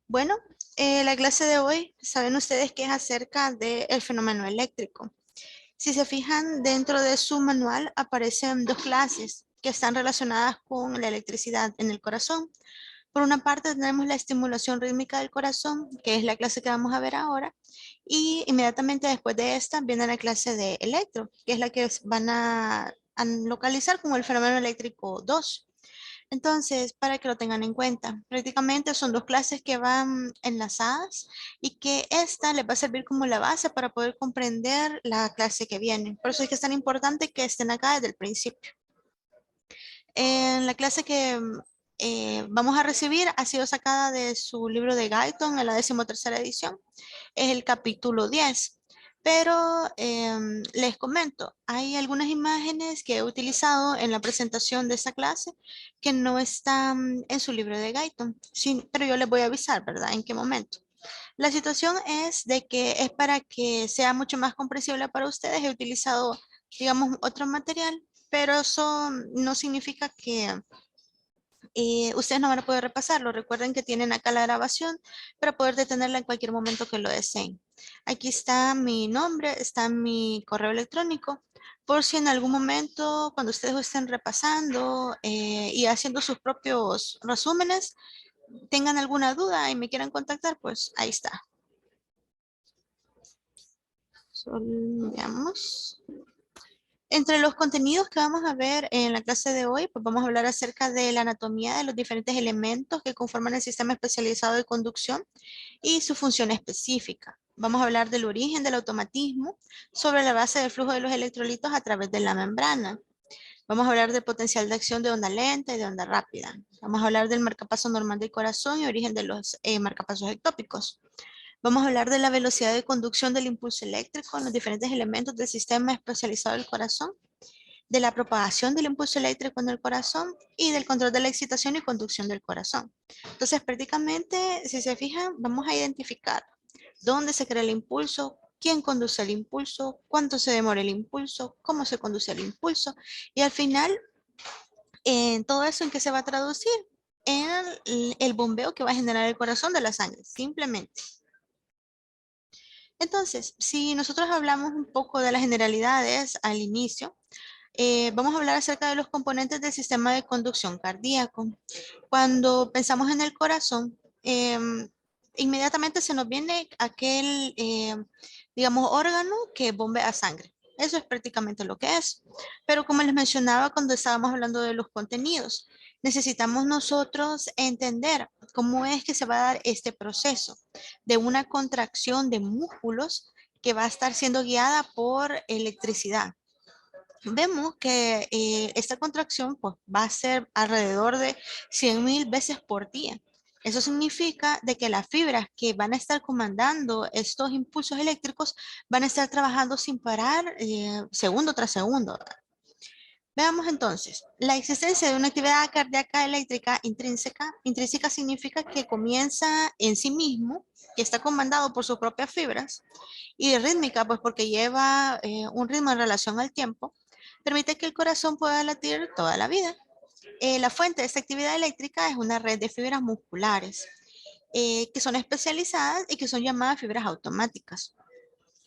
Bueno, la clase de hoy, saben ustedes que es acerca del fenómeno eléctrico. Si se fijan, dentro de su manual aparecen dos clases que están relacionadas con la electricidad en el corazón. Por una parte tenemos la estimulación rítmica del corazón, que es la clase que vamos a ver ahora, y inmediatamente después de esta viene la clase de electro, que es la que van a localizar como el fenómeno eléctrico 2. Entonces, para que lo tengan en cuenta, prácticamente son dos clases que van enlazadas y que esta les va a servir como la base para poder comprender la clase que viene. Por eso es que es tan importante que estén acá desde el principio. En la clase que vamos a recibir ha sido sacada de su libro de Guyton en la 13ª edición. Es el capítulo 10. Pero les comento, hay algunas imágenes que he utilizado en la presentación de esta clase que no están en su libro de Guyton. Sí, pero yo les voy a avisar, ¿verdad? ¿En qué momento? La situación es de que es para que sea mucho más comprensible para ustedes. He utilizado, digamos, otro material, pero eso no significa que ustedes no van a poder repasarlo. Recuerden que tienen acá la grabación para poder detenerla en cualquier momento que lo deseen. Aquí está mi nombre, está mi correo electrónico. Por si en algún momento, cuando ustedes estén repasando y haciendo sus propios resúmenes, tengan alguna duda y me quieran contactar, pues ahí está. Veamos. Entre los contenidos que vamos a ver en la clase de hoy, pues vamos a hablar acerca de la anatomía de los diferentes elementos que conforman el sistema especializado de conducción y su función específica. Vamos a hablar del origen del automatismo sobre la base del flujo de los electrolitos a través de la membrana. Vamos a hablar del potencial de acción de onda lenta y de onda rápida. Vamos a hablar del marcapaso normal del corazón y origen de los marcapasos ectópicos. Vamos a hablar de la velocidad de conducción del impulso eléctrico en los diferentes elementos del sistema especializado del corazón, de la propagación del impulso eléctrico en el corazón y del control de la excitación y conducción del corazón. Entonces, prácticamente, si se fijan, vamos a identificar dónde se crea el impulso, quién conduce el impulso, cuánto se demora el impulso, cómo se conduce el impulso y al final, en todo eso, ¿en qué se va a traducir? En el bombeo que va a generar el corazón de la sangre, simplemente. Entonces, si nosotros hablamos un poco de las generalidades al inicio, vamos a hablar acerca de los componentes del sistema de conducción cardíaco. Cuando pensamos en el corazón, inmediatamente se nos viene aquel, digamos, órgano que bombea sangre. Eso es prácticamente lo que es. Pero como les mencionaba cuando estábamos hablando de los contenidos, necesitamos nosotros entender cómo es que se va a dar este proceso de una contracción de músculos que va a estar siendo guiada por electricidad. Vemos que esta contracción pues, va a ser alrededor de 100.000 veces por día. Eso significa de que las fibras que van a estar comandando estos impulsos eléctricos van a estar trabajando sin parar segundo tras segundo. Veamos entonces, la existencia de una actividad cardíaca eléctrica intrínseca significa que comienza en sí mismo, que está comandado por sus propias fibras, y rítmica, pues porque lleva un ritmo en relación al tiempo, permite que el corazón pueda latir toda la vida. La fuente de esta actividad eléctrica es una red de fibras musculares que son especializadas y que son llamadas fibras automáticas.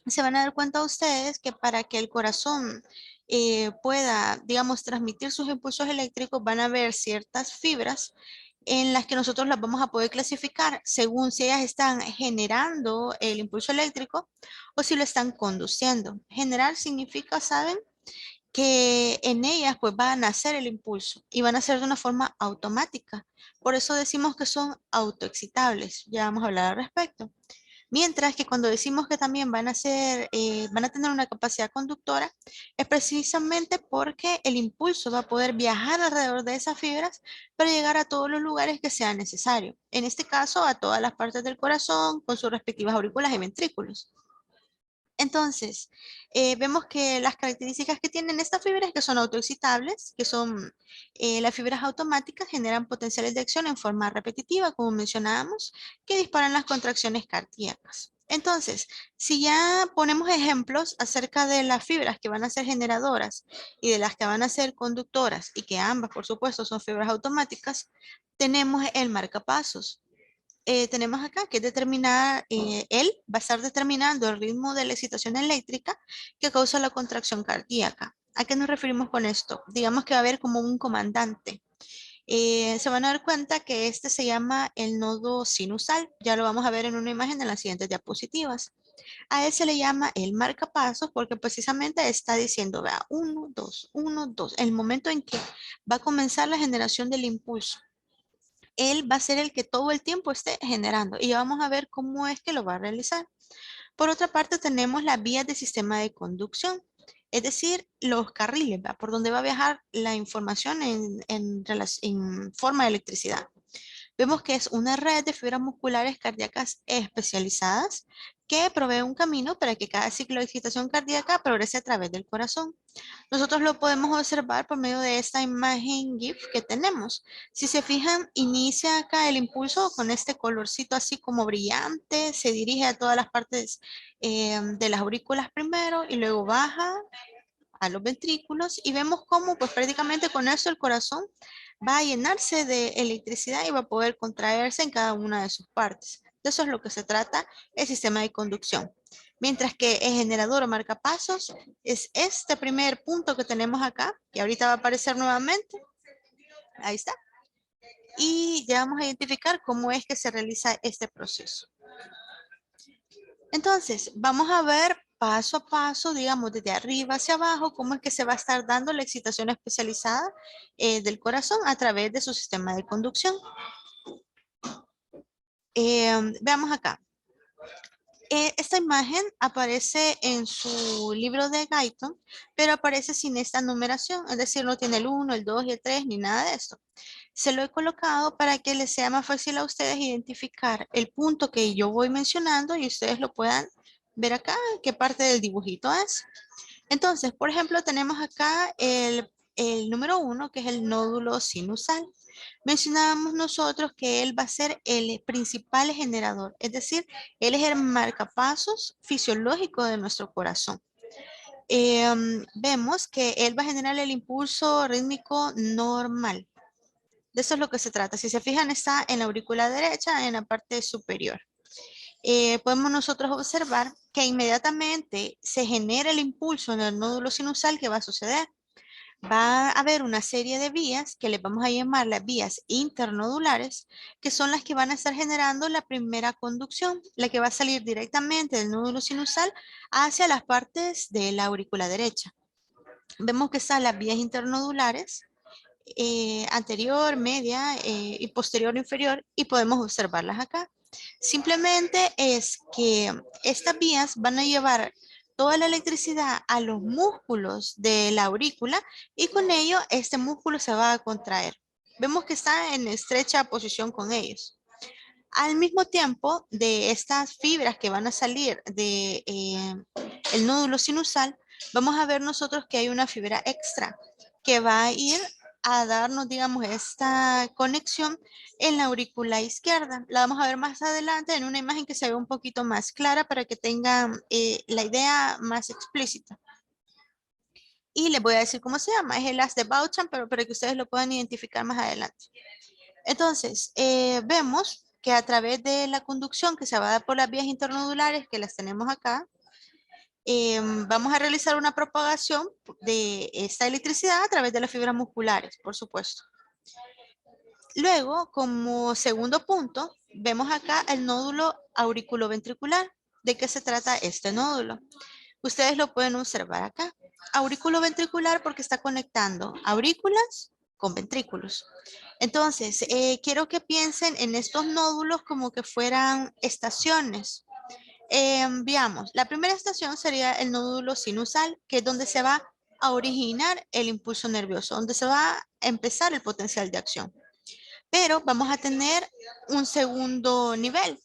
Se van a dar cuenta ustedes que para que el corazón pueda, digamos, transmitir sus impulsos eléctricos, van a haber ciertas fibras en las que nosotros las vamos a poder clasificar según si ellas están generando el impulso eléctrico o si lo están conduciendo. Generar significa, ¿saben? Que en ellas pues van a hacer el impulso y van a ser de una forma automática. Por eso decimos que son autoexcitables. Ya vamos a hablar al respecto. Mientras que cuando decimos que también van a ser, van a tener una capacidad conductora, es precisamente porque el impulso va a poder viajar alrededor de esas fibras para llegar a todos los lugares que sea necesario. En este caso, a todas las partes del corazón con sus respectivas aurículas y ventrículos. Entonces, vemos que las características que tienen estas fibras que son autoexcitables, que son las fibras automáticas, generan potenciales de acción en forma repetitiva, como mencionábamos, que disparan las contracciones cardíacas. Entonces, si ya ponemos ejemplos acerca de las fibras que van a ser generadoras y de las que van a ser conductoras, y que ambas, por supuesto, son fibras automáticas, tenemos el marcapasos. tenemos acá que determinar, él va a estar determinando el ritmo de la excitación eléctrica que causa la contracción cardíaca. ¿A qué nos referimos con esto? Digamos que va a haber como un comandante. Se van a dar cuenta que este se llama el nodo sinusal. Ya lo vamos a ver en una imagen en las siguientes diapositivas. A él se le llama el marcapasos porque precisamente está diciendo, vea, 1, 2, 1, 2, el momento en que va a comenzar la generación del impulso. Él va a ser el que todo el tiempo esté generando y vamos a ver cómo es que lo va a realizar. Por otra parte, tenemos las vías del sistema de conducción, es decir, los carriles, ¿va? Por donde va a viajar la información en forma de electricidad. Vemos que es una red de fibras musculares cardíacas especializadas que provee un camino para que cada ciclo de excitación cardíaca progrese a través del corazón. Nosotros lo podemos observar por medio de esta imagen GIF que tenemos. Si se fijan, inicia acá el impulso con este colorcito así como brillante, se dirige a todas las partes de las aurículas primero y luego baja a los ventrículos y vemos cómo pues prácticamente con eso el corazón va a llenarse de electricidad y va a poder contraerse en cada una de sus partes. De eso es lo que se trata el sistema de conducción. Mientras que el generador o marcapasos es este primer punto que tenemos acá, que ahorita va a aparecer nuevamente. Ahí está. Y ya vamos a identificar cómo es que se realiza este proceso. Entonces, vamos a ver paso a paso, digamos, desde arriba hacia abajo, cómo es que se va a estar dando la excitación especializada del corazón a través de su sistema de conducción. Veamos acá. Esta imagen aparece en su libro de Guyton, pero aparece sin esta numeración, es decir, no tiene el 1, el 2 y el 3, ni nada de esto. Se lo he colocado para que les sea más fácil a ustedes identificar el punto que yo voy mencionando y ustedes lo puedan ver acá, qué parte del dibujito es. Entonces, por ejemplo, tenemos acá el número 1, que es el nódulo sinusal. Mencionábamos nosotros que él va a ser el principal generador, es decir, él es el marcapasos fisiológico de nuestro corazón. Vemos que él va a generar el impulso rítmico normal. De eso es lo que se trata. Si se fijan, está en la aurícula derecha, en la parte superior. Podemos nosotros observar que inmediatamente se genera el impulso en el nódulo sinusal. ¿Qué va a suceder? Va a haber una serie de vías que le vamos a llamar las vías internodulares, que son las que van a estar generando la primera conducción, la que va a salir directamente del nódulo sinusal hacia las partes de la aurícula derecha. Vemos que están las vías internodulares, anterior, media y posterior inferior, y podemos observarlas acá. Simplemente es que estas vías van a llevar toda la electricidad a los músculos de la aurícula y con ello este músculo se va a contraer. Vemos que está en estrecha posición con ellos. Al mismo tiempo, de estas fibras que van a salir de el nódulo sinusal, vamos a ver nosotros que hay una fibra extra que va a ir a darnos, digamos, esta conexión en la aurícula izquierda. La vamos a ver más adelante en una imagen que se ve un poquito más clara para que tengan la idea más explícita. Y les voy a decir cómo se llama, es el haz de Bauchan, pero para que ustedes lo puedan identificar más adelante. Entonces, vemos que a través de la conducción que se va a dar por las vías internodulares, que las tenemos acá, vamos a realizar una propagación de esta electricidad a través de las fibras musculares, por supuesto. Luego, como segundo punto, vemos acá el nódulo auriculoventricular. ¿De qué se trata este nódulo? Ustedes lo pueden observar acá. Auriculoventricular porque está conectando aurículas con ventrículos. Entonces, quiero que piensen en estos nódulos como que fueran estaciones. Veamos, la primera estación sería el nódulo sinusal, que es donde se va a originar el impulso nervioso, donde se va a empezar el potencial de acción. Pero vamos a tener un segundo nivel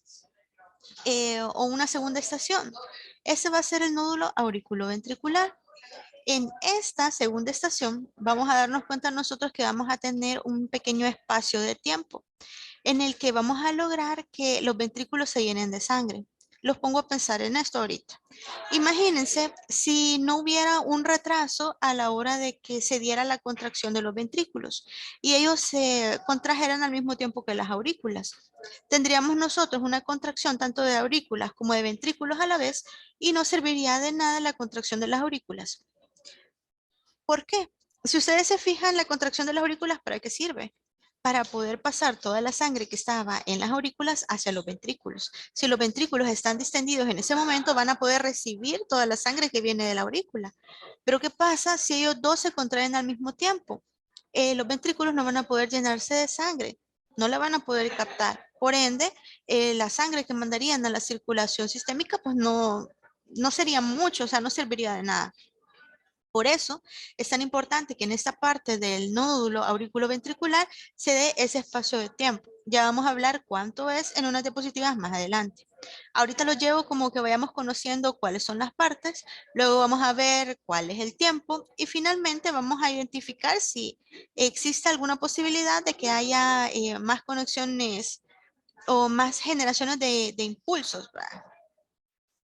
o una segunda estación. Ese va a ser el nódulo auriculoventricular. En esta segunda estación vamos a darnos cuenta nosotros que vamos a tener un pequeño espacio de tiempo en el que vamos a lograr que los ventrículos se llenen de sangre. los pongo a pensar en esto ahorita. Imagínense si no hubiera un retraso a la hora de que se diera la contracción de los ventrículos y ellos se contrajeran al mismo tiempo que las aurículas. Tendríamos nosotros una contracción tanto de aurículas como de ventrículos a la vez y no serviría de nada la contracción de las aurículas. ¿Por qué? Si ustedes se fijan, la contracción de las aurículas, ¿para qué sirve? Para poder pasar toda la sangre que estaba en las aurículas hacia los ventrículos. Si los ventrículos están distendidos en ese momento, van a poder recibir toda la sangre que viene de la aurícula. Pero ¿qué pasa si ellos dos se contraen al mismo tiempo? Los ventrículos no van a poder llenarse de sangre, no la van a poder captar. Por ende, la sangre que mandarían a la circulación sistémica, pues no sería mucho, o sea, no serviría de nada. Por eso es tan importante que en esta parte del nódulo auriculoventricular se dé ese espacio de tiempo. Ya vamos a hablar cuánto es en unas diapositivas más adelante. Ahorita lo llevo como que vayamos conociendo cuáles son las partes, luego vamos a ver cuál es el tiempo y finalmente vamos a identificar si existe alguna posibilidad de que haya más conexiones o más generaciones de impulsos, ¿verdad?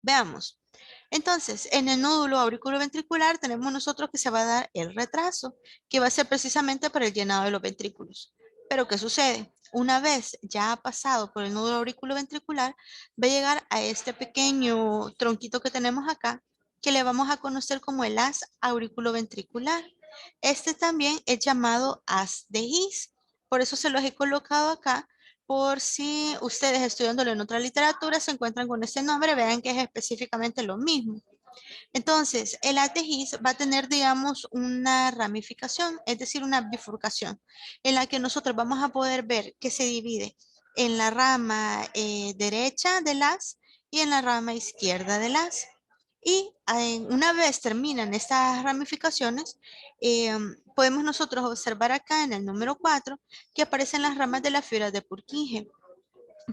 Veamos. Entonces, en el nódulo auriculoventricular tenemos nosotros que se va a dar el retraso, que va a ser precisamente para el llenado de los ventrículos. Pero, ¿qué sucede? Una vez ya ha pasado por el nódulo auriculoventricular, va a llegar a este pequeño tronquito que tenemos acá, que le vamos a conocer como el haz auriculoventricular. Este también es llamado haz de His. Por eso se los he colocado acá por si ustedes estudiándolo en otra literatura se encuentran con este nombre, vean que es específicamente lo mismo. Entonces, el ATGIS va a tener, digamos, una ramificación, es decir, una bifurcación, en la que nosotros vamos a poder ver que se divide en la rama derecha del haz y en la rama izquierda del haz. Y una vez terminan estas ramificaciones, podemos nosotros observar acá en el número 4 que aparecen las ramas de las fibras de Purkinje,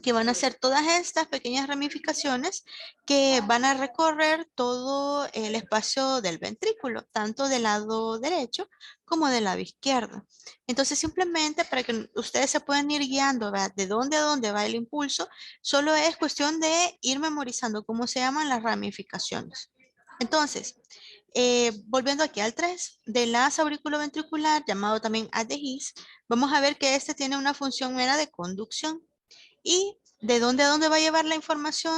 que van a ser todas estas pequeñas ramificaciones que van a recorrer todo el espacio del ventrículo, tanto del lado derecho como del lado izquierdo. Entonces, simplemente para que ustedes se puedan ir guiando, ¿verdad? De dónde a dónde va el impulso, solo es cuestión de ir memorizando cómo se llaman las ramificaciones. Entonces, volviendo aquí al 3, del haz auriculoventricular, llamado también haz de His, vamos a ver que este tiene una función mera de conducción. ¿Y de dónde a dónde va a llevar la información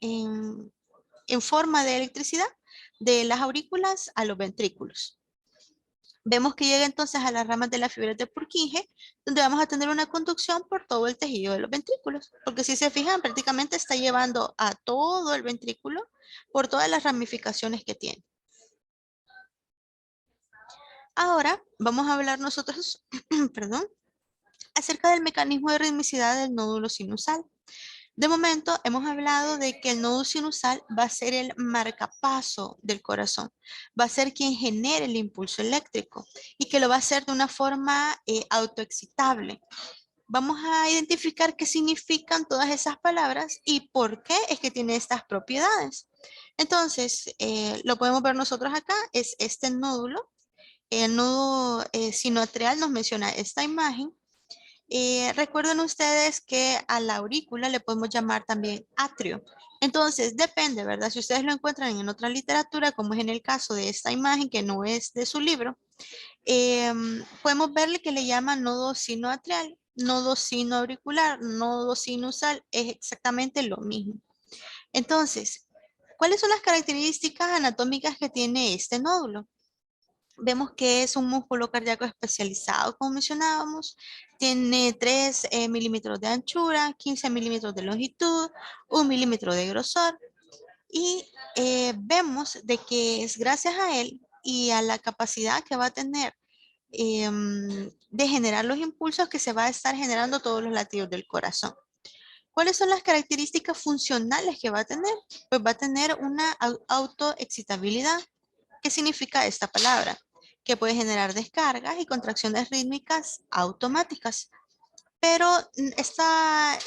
en forma de electricidad? De las aurículas a los ventrículos. Vemos que llega entonces a las ramas de las fibras de Purkinje, donde vamos a tener una conducción por todo el tejido de los ventrículos. Porque si se fijan, prácticamente está llevando a todo el ventrículo por todas las ramificaciones que tiene. Ahora vamos a hablar nosotros, perdón, acerca del mecanismo de ritmicidad del nódulo sinusal. De momento hemos hablado de que el nódulo sinusal va a ser el marcapaso del corazón, va a ser quien genere el impulso eléctrico y que lo va a hacer de una forma autoexcitable. Vamos a identificar qué significan todas esas palabras y por qué es que tiene estas propiedades. Entonces, lo podemos ver nosotros acá, es este nódulo. El nódulo sinoatrial nos menciona esta imagen. Recuerden ustedes que a la aurícula le podemos llamar también atrio. Entonces, depende, ¿verdad? Si ustedes lo encuentran en otra literatura, como es en el caso de esta imagen, que no es de su libro, podemos verle que le llaman nodo sinoatrial, nodo sinoauricular, nodo sinusal, es exactamente lo mismo. Entonces, ¿cuáles son las características anatómicas que tiene este nódulo? Vemos que es un músculo cardíaco especializado, como mencionábamos. Tiene 3 milímetros de anchura, 15 milímetros de longitud, 1 milímetro de grosor. Y vemos de que es gracias a él y a la capacidad que va a tener de generar los impulsos que se va a estar generando todos los latidos del corazón. ¿Cuáles son las características funcionales que va a tener? Pues va a tener una autoexcitabilidad. ¿Qué significa esta palabra? Que puede generar descargas y contracciones rítmicas automáticas. Pero esta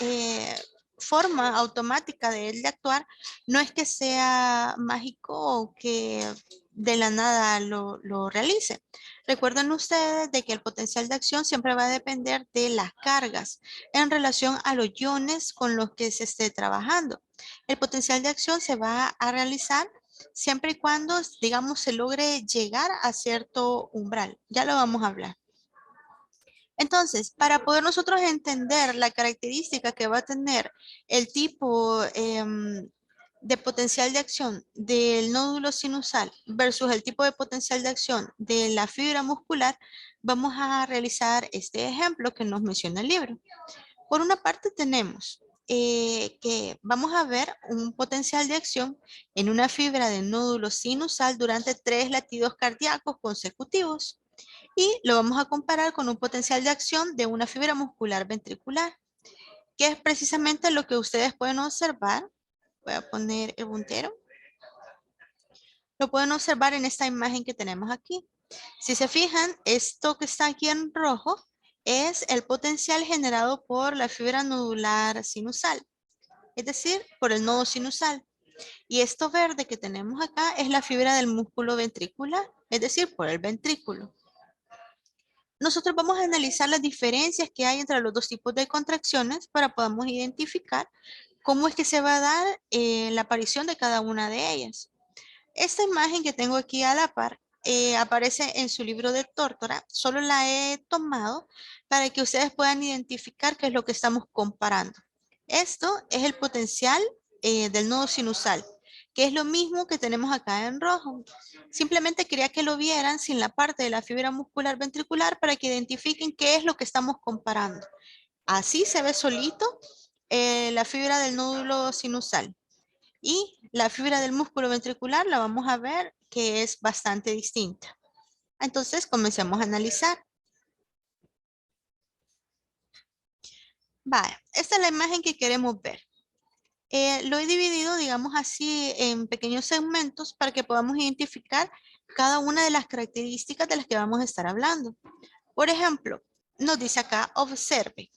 forma automática de él de actuar no es que sea mágico o que de la nada lo realice. Recuerden ustedes de que el potencial de acción siempre va a depender de las cargas en relación a los iones con los que se esté trabajando. El potencial de acción se va a realizar siempre y cuando, digamos, se logre llegar a cierto umbral. Ya lo vamos a hablar. Entonces, para poder nosotros entender la característica que va a tener el tipo de potencial de acción del nódulo sinusal versus el tipo de potencial de acción de la fibra muscular, vamos a realizar este ejemplo que nos menciona el libro. Por una parte tenemos que vamos a ver un potencial de acción en una fibra del nódulo sinusal durante 3 latidos cardíacos consecutivos y lo vamos a comparar con un potencial de acción de una fibra muscular ventricular, que es precisamente lo que ustedes pueden observar. Voy a poner el puntero. Lo pueden observar en esta imagen que tenemos aquí. Si se fijan, esto que está aquí en rojo es el potencial generado por la fibra nodular sinusal, es decir, por el nodo sinusal. Y esto verde que tenemos acá es la fibra del músculo ventricular, es decir, por el ventrículo. Nosotros vamos a analizar las diferencias que hay entre los dos tipos de contracciones para podamos identificar cómo es que se va a dar la aparición de cada una de ellas. Esta imagen que tengo aquí a la par aparece en su libro de Tórtora. Solo la he tomado para que ustedes puedan identificar qué es lo que estamos comparando. Esto es el potencial del nodo sinusal, que es lo mismo que tenemos acá en rojo. Simplemente quería que lo vieran sin la parte de la fibra muscular ventricular para que identifiquen qué es lo que estamos comparando. Así se ve solito la fibra del nódulo sinusal. Y la fibra del músculo ventricular la vamos a ver que es bastante distinta. Entonces, comencemos a analizar. Vale, esta es la imagen que queremos ver. Lo he dividido, digamos así, en pequeños segmentos para que podamos identificar cada una de las características de las que vamos a estar hablando. Por ejemplo, nos dice acá, observe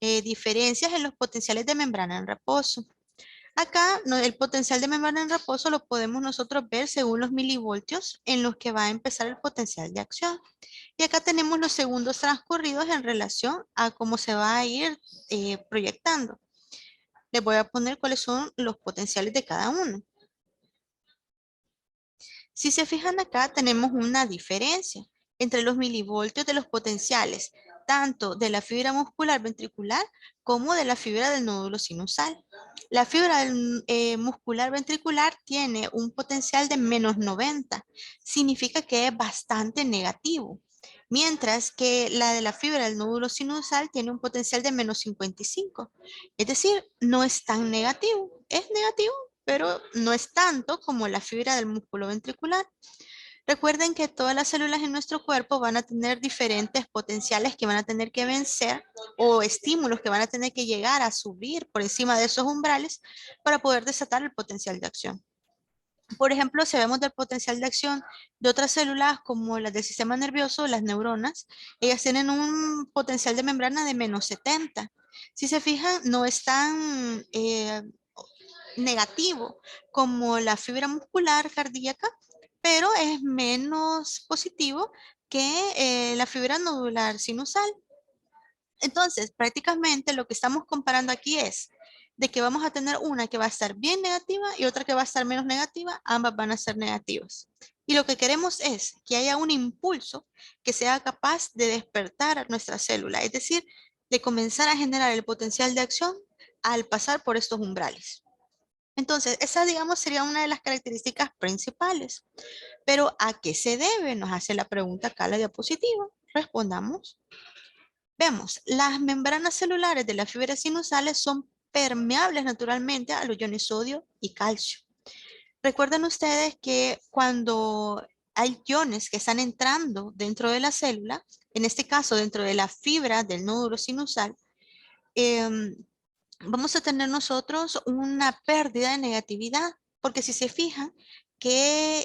diferencias en los potenciales de membrana en reposo. Acá el potencial de membrana en reposo lo podemos nosotros ver según los milivoltios en los que va a empezar el potencial de acción. Y acá tenemos los segundos transcurridos en relación a cómo se va a ir proyectando. Les voy a poner cuáles son los potenciales de cada uno. Si se fijan acá, tenemos una diferencia entre los milivoltios de los potenciales, tanto de la fibra muscular ventricular como de la fibra del nódulo sinusal. La fibra muscular ventricular tiene un potencial de menos 90, significa que es bastante negativo, mientras que la de la fibra del nódulo sinusal tiene un potencial de menos 55, es decir, no es tan negativo, es negativo, pero no es tanto como la fibra del músculo ventricular. Recuerden que todas las células en nuestro cuerpo van a tener diferentes potenciales que van a tener que vencer o estímulos que van a tener que llegar a subir por encima de esos umbrales para poder desatar el potencial de acción. Por ejemplo, si vemos del potencial de acción de otras células como las del sistema nervioso, las neuronas, ellas tienen un potencial de membrana de menos 70. Si se fijan, no es tan negativo como la fibra muscular cardíaca, pero es menos positivo que la fibra nodular sinusal. Entonces, prácticamente lo que estamos comparando aquí es de que vamos a tener una que va a estar bien negativa y otra que va a estar menos negativa, ambas van a ser negativas. Y lo que queremos es que haya un impulso que sea capaz de despertar a nuestra célula, es decir, de comenzar a generar el potencial de acción al pasar por estos umbrales. Entonces, esa, digamos, sería una de las características principales. Pero, ¿a qué se debe? Nos hace la pregunta acá la diapositiva. Respondamos. Vemos, las membranas celulares de las fibras sinusales son permeables naturalmente a los iones sodio y calcio. Recuerden ustedes que cuando hay iones que están entrando dentro de la célula, en este caso dentro de la fibra del nódulo sinusal, vamos a tener nosotros una pérdida de negatividad, porque si se fijan, ¿qué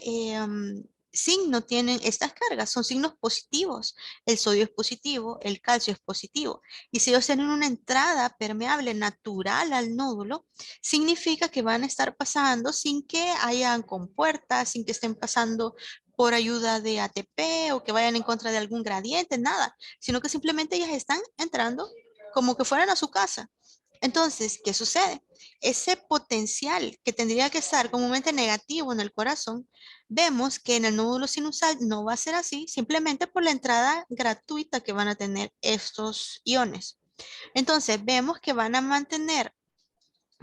signo tienen estas cargas? Son signos positivos. El sodio es positivo, el calcio es positivo. Y si ellos tienen una entrada permeable natural al nódulo, significa que van a estar pasando sin que hayan compuertas, sin que estén pasando por ayuda de ATP o que vayan en contra de algún gradiente, nada, sino que simplemente ellas están entrando como que fueran a su casa. Entonces, ¿qué sucede? Ese potencial que tendría que estar comúnmente negativo en el corazón, vemos que en el nódulo sinusal no va a ser así, simplemente por la entrada gratuita que van a tener estos iones. Entonces, vemos que van a mantener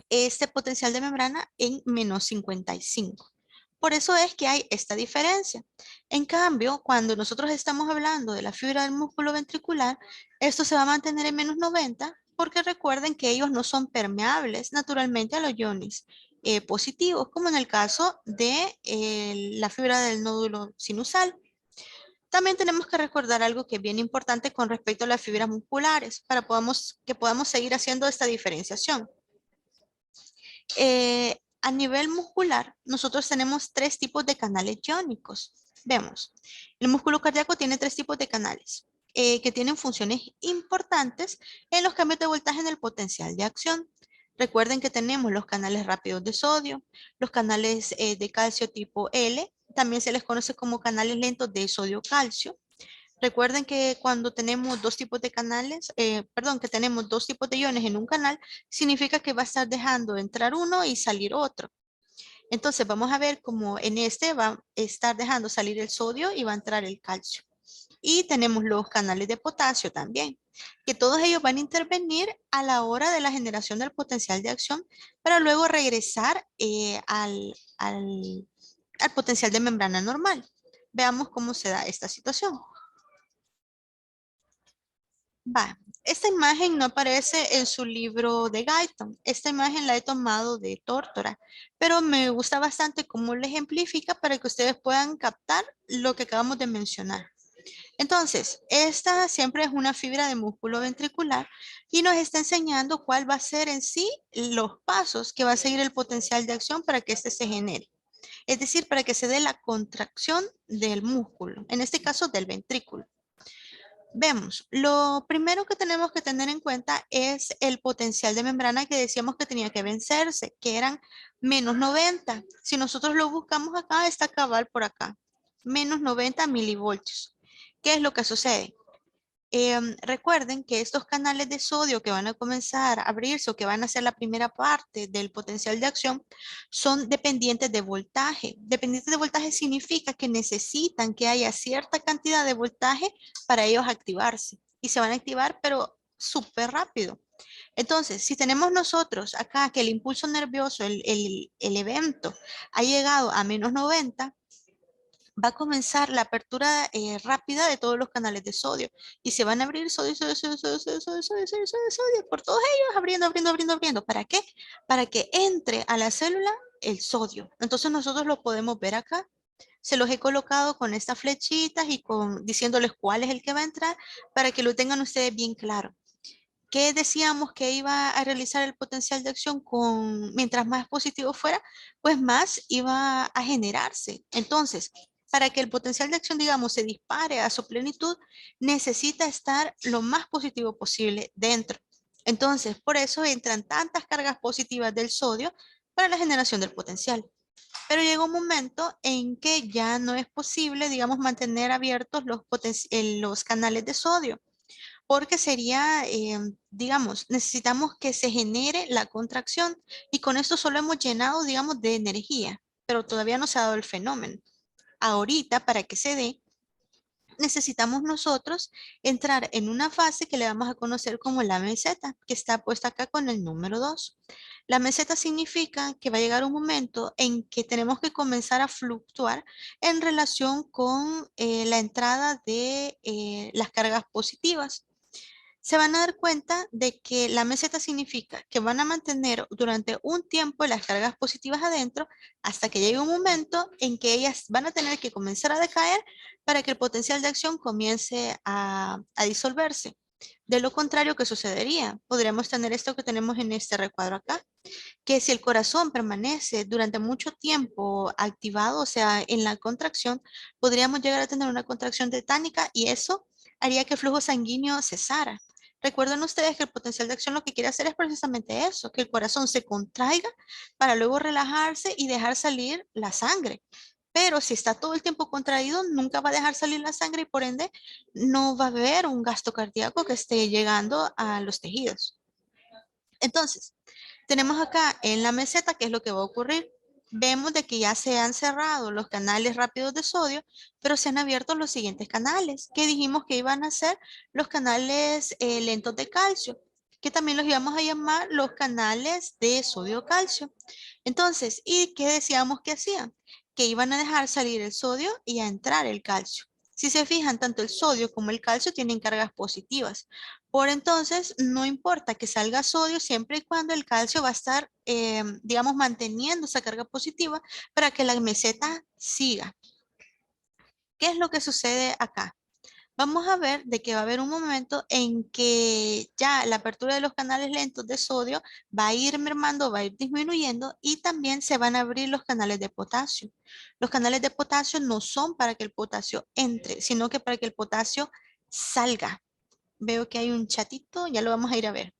este potencial de membrana en menos 55. Por eso es que hay esta diferencia. En cambio, cuando nosotros estamos hablando de la fibra del músculo ventricular, esto se va a mantener en menos 90 porque recuerden que ellos no son permeables naturalmente a los iones positivos, como en el caso de la fibra del nódulo sinusal. También tenemos que recordar algo que es bien importante con respecto a las fibras musculares para que podamos seguir haciendo esta diferenciación. A nivel muscular, nosotros tenemos tres tipos de canales iónicos. Vemos, el músculo cardíaco tiene tres tipos de canales que tienen funciones importantes en los cambios de voltaje en el potencial de acción. Recuerden que tenemos los canales rápidos de sodio, los canales de calcio tipo L, también se les conoce como canales lentos de sodio-calcio. Recuerden que cuando tenemos dos tipos de canales, que tenemos dos tipos de iones en un canal, significa que va a estar dejando entrar uno y salir otro. Entonces vamos a ver cómo en este va a estar dejando salir el sodio y va a entrar el calcio. Y tenemos los canales de potasio también, que todos ellos van a intervenir a la hora de la generación del potencial de acción, para luego regresar al potencial de membrana normal. Veamos cómo se da esta situación. Va, esta imagen no aparece en su libro de Guyton. Esta imagen la he tomado de Tórtora, pero me gusta bastante cómo lo ejemplifica para que ustedes puedan captar lo que acabamos de mencionar. Entonces, esta siempre es una fibra de músculo ventricular y nos está enseñando cuál va a ser en sí los pasos que va a seguir el potencial de acción para que este se genere. Es decir, para que se dé la contracción del músculo, en este caso del ventrículo. Vemos, lo primero que tenemos que tener en cuenta es el potencial de membrana que decíamos que tenía que vencerse, que eran menos 90. Si nosotros lo buscamos acá, está cabal por acá, menos 90 milivoltios. ¿Qué es lo que sucede? Recuerden que estos canales de sodio que van a comenzar a abrirse o que van a ser la primera parte del potencial de acción son dependientes de voltaje. Dependientes de voltaje significa que necesitan que haya cierta cantidad de voltaje para ellos activarse. Y se van a activar, pero súper rápido. Entonces, si tenemos nosotros acá que el impulso nervioso, el evento, ha llegado a menos 90, va a comenzar la apertura rápida de todos los canales de sodio y se van a abrir sodio por todos ellos, abriendo. ¿Para qué? Para que entre a la célula el sodio. Entonces nosotros lo podemos ver acá. Se los he colocado con estas flechitas y diciéndoles cuál es el que va a entrar para que lo tengan ustedes bien claro. ¿Qué decíamos que iba a realizar el potencial de acción mientras más positivo fuera? Pues más iba a generarse. Entonces, para que el potencial de acción, digamos, se dispare a su plenitud, necesita estar lo más positivo posible dentro. Entonces, por eso entran tantas cargas positivas del sodio para la generación del potencial. Pero llega un momento en que ya no es posible, digamos, mantener abiertos los canales de sodio, porque sería, digamos, necesitamos que se genere la contracción y con esto solo hemos llenado, digamos, de energía, pero todavía no se ha dado el fenómeno. Ahorita, para que se dé, necesitamos nosotros entrar en una fase que le vamos a conocer como la meseta, que está puesta acá con el número 2. La meseta significa que va a llegar un momento en que tenemos que comenzar a fluctuar en relación con la entrada de las cargas positivas. Se van a dar cuenta de que la meseta significa que van a mantener durante un tiempo las cargas positivas adentro hasta que llegue un momento en que ellas van a tener que comenzar a decaer para que el potencial de acción comience a disolverse. De lo contrario, ¿qué sucedería? Podríamos tener esto que tenemos en este recuadro acá, que si el corazón permanece durante mucho tiempo activado, o sea, en la contracción, podríamos llegar a tener una contracción tetánica y eso haría que el flujo sanguíneo cesara. Recuerden ustedes que el potencial de acción lo que quiere hacer es precisamente eso, que el corazón se contraiga para luego relajarse y dejar salir la sangre. Pero si está todo el tiempo contraído, nunca va a dejar salir la sangre y por ende no va a haber un gasto cardíaco que esté llegando a los tejidos. Entonces, tenemos acá en la meseta qué es lo que va a ocurrir. Vemos de que ya se han cerrado los canales rápidos de sodio, pero se han abierto los siguientes canales, que dijimos que iban a ser los canales lentos de calcio, que también los íbamos a llamar los canales de sodio-calcio. Entonces, ¿y qué decíamos que hacían? Que iban a dejar salir el sodio y a entrar el calcio. Si se fijan, tanto el sodio como el calcio tienen cargas positivas. Por entonces, no importa que salga sodio siempre y cuando el calcio va a estar, digamos, manteniendo esa carga positiva para que la meseta siga. ¿Qué es lo que sucede acá? Vamos a ver de que va a haber un momento en que ya la apertura de los canales lentos de sodio va a ir mermando, va a ir disminuyendo y también se van a abrir los canales de potasio. Los canales de potasio no son para que el potasio entre, sino que para que el potasio salga. Veo que hay un chatito, ya lo vamos a ir a ver.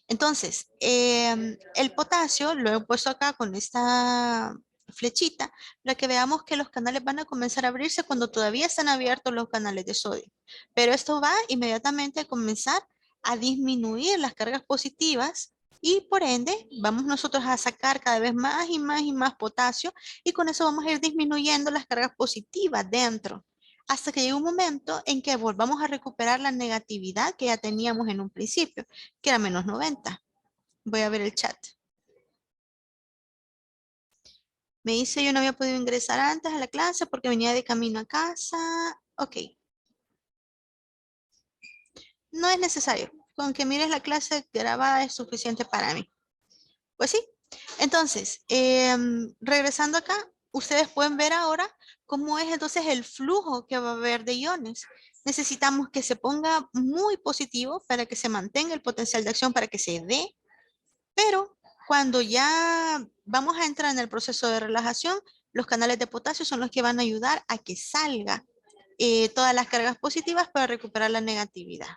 Entonces, el potasio lo he puesto acá con esta flechita para que veamos que los canales van a comenzar a abrirse cuando todavía están abiertos los canales de sodio. Pero esto va inmediatamente a comenzar a disminuir las cargas positivas y por ende vamos nosotros a sacar cada vez más y más y más potasio y con eso vamos a ir disminuyendo las cargas positivas dentro hasta que llegue un momento en que volvamos a recuperar la negatividad que ya teníamos en un principio, que era -90. Voy a ver el chat. Me dice yo no había podido ingresar antes a la clase porque venía de camino a casa. Ok, no es necesario. Con que mires la clase grabada es suficiente para mí. Pues sí. Entonces, regresando acá, ustedes pueden ver ahora cómo es entonces el flujo que va a haber de iones. Necesitamos que se ponga muy positivo para que se mantenga el potencial de acción, para que se dé. Pero cuando ya vamos a entrar en el proceso de relajación, los canales de potasio son los que van a ayudar a que salga todas las cargas positivas para recuperar la negatividad.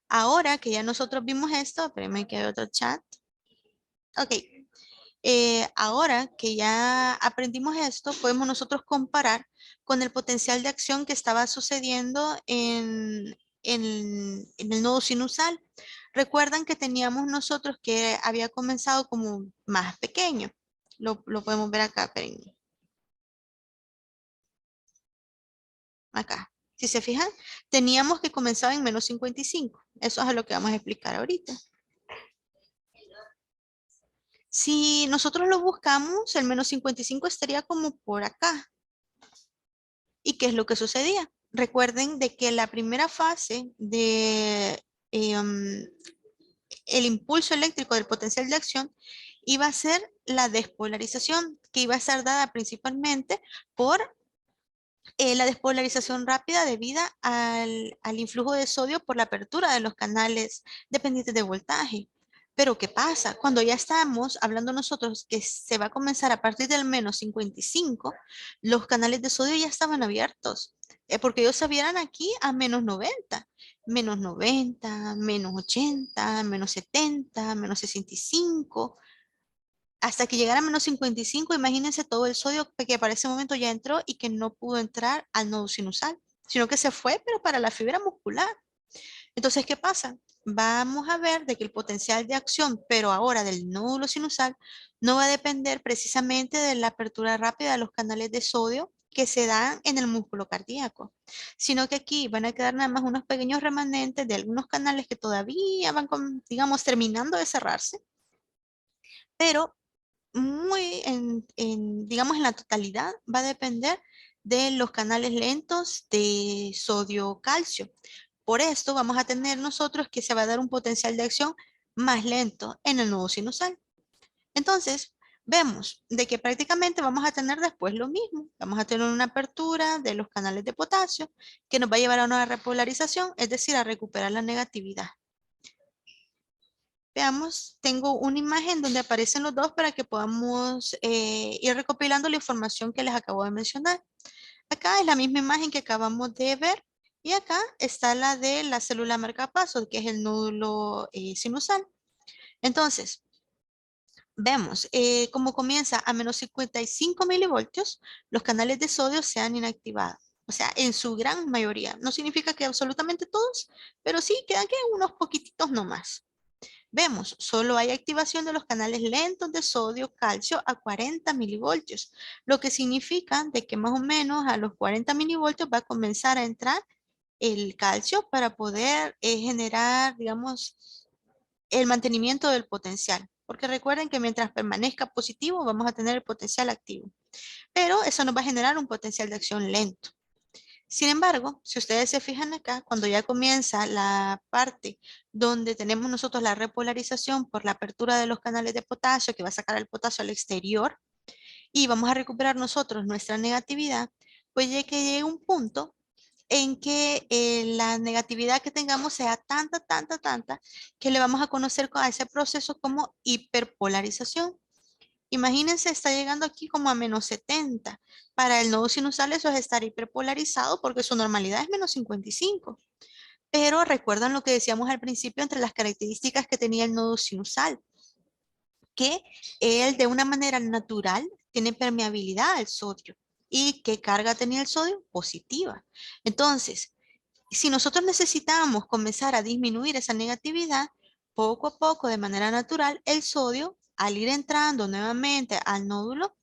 Ahora que ya nosotros vimos esto, espérenme que hay otro chat. Ok. Ahora que ya aprendimos esto, podemos nosotros comparar con el potencial de acción que estaba sucediendo en el nodo sinusal. Recuerdan que teníamos nosotros que había comenzado como más pequeño. Lo podemos ver acá, espérenme. Acá. Si se fijan, teníamos que comenzar en -55. Eso es lo que vamos a explicar ahorita. Si nosotros lo buscamos, el -55 estaría como por acá. ¿Y qué es lo que sucedía? Recuerden de que la primera fase de el impulso eléctrico del potencial de acción iba a ser la despolarización, que iba a ser dada principalmente por la despolarización rápida debida al influjo de sodio por la apertura de los canales dependientes de voltaje. Pero ¿qué pasa? Cuando ya estamos hablando nosotros que se va a comenzar a partir del -55, los canales de sodio ya estaban abiertos, porque ellos se vieran aquí a -90, -90, -80, -70, -65 hasta que llegara a -55, imagínense todo el sodio que para ese momento ya entró y que no pudo entrar al nodo sinusal, sino que se fue, pero para la fibra muscular. Entonces, ¿qué pasa? Vamos a ver de que el potencial de acción, pero ahora del nódulo sinusal, no va a depender precisamente de la apertura rápida de los canales de sodio que se dan en el músculo cardíaco, sino que aquí van a quedar nada más unos pequeños remanentes de algunos canales que todavía van, digamos, terminando de cerrarse, pero muy digamos, en la totalidad va a depender de los canales lentos de sodio-calcio. Por esto vamos a tener nosotros que se va a dar un potencial de acción más lento en el nodo sinusal. Entonces, vemos de que prácticamente vamos a tener después lo mismo. Vamos a tener una apertura de los canales de potasio que nos va a llevar a una repolarización, es decir, a recuperar la negatividad. Veamos, tengo una imagen donde aparecen los dos para que podamos ir recopilando la información que les acabo de mencionar. Acá es la misma imagen que acabamos de ver y acá está la de la célula marcapaso, que es el nódulo sinusal. Entonces, Vemos, como comienza a menos 55 milivoltios, los canales de sodio se han inactivado. O sea, en su gran mayoría. No significa que absolutamente todos, pero sí quedan que unos poquititos nomás. Vemos, solo hay activación de los canales lentos de sodio, calcio a 40 milivoltios, lo que significa de que más o menos a los 40 milivoltios va a comenzar a entrar el calcio para poder generar, digamos, el mantenimiento del potencial. Porque recuerden que mientras permanezca positivo, vamos a tener el potencial activo. Pero eso nos va a generar un potencial de acción lento. Sin embargo, si ustedes se fijan acá, cuando ya comienza la parte donde tenemos nosotros la repolarización por la apertura de los canales de potasio, que va a sacar el potasio al exterior, y vamos a recuperar nosotros nuestra negatividad, pues ya que llegue un punto en que la negatividad que tengamos sea tanta, tanta, tanta, que le vamos a conocer a ese proceso como hiperpolarización. Imagínense, está llegando aquí como a menos 70. Para el nodo sinusal eso es estar hiperpolarizado porque su normalidad es menos 55. Pero recuerdan lo que decíamos al principio entre las características que tenía el nodo sinusal, que él de una manera natural tiene permeabilidad al sodio. ¿Y qué carga tenía el sodio? Positiva. Entonces, si nosotros necesitamos comenzar a disminuir esa negatividad, poco a poco, de manera natural, el sodio, al ir entrando nuevamente al nódulo,